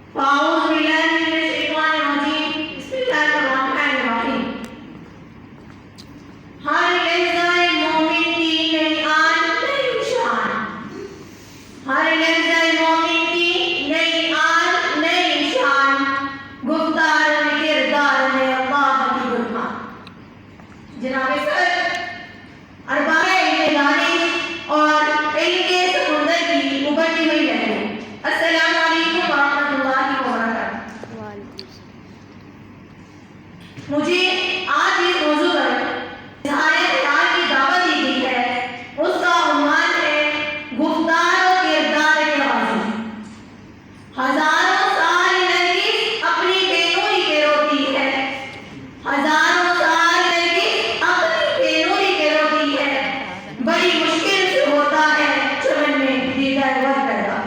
أعوذ بالله من الشيطان الرجيم بسم الله الرحمن الرحيم ہر لحظہ مومن کی نئی آن نئی شان ہر لحظہ مومن کی نئی آن نئی شان گفتار میں کردار میں اللہ کی برکات جناب سر ارباب علم اور علم کے سمندر کی ابھرتی ہوئی لہریں السلام علیکم ورحمۃ اللہ وبرکاتہ مجھے آج اس موضوع پر اظہار خیال کی دعوت دی گئی ہے اس کا عنوان ہے گفتار و کردار کے حوالے ہزاروں سال نرگس اپنی بینوئی پہ روتی ہے ہزاروں سال نرگس اپنی بینوئی پہ روتی ہے بڑی مشکل سے ہوتا ہے چمن میں دیگر وقت پیدا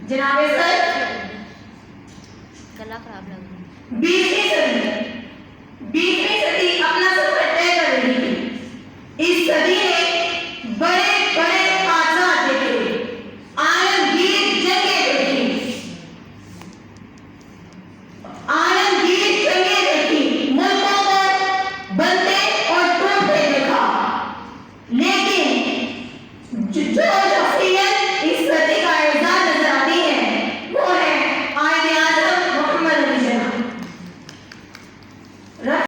جناب سر گلا خراب لگ رہا ہے 20ویں صدی اپنا سفر طے کر رہی تھی اس صدی نے بڑے بڑے حادثات دیکھے عالمگیر جنگیں دیکھی ملکوں کو بنتے اور ٹوٹتے دیکھا لیکن جو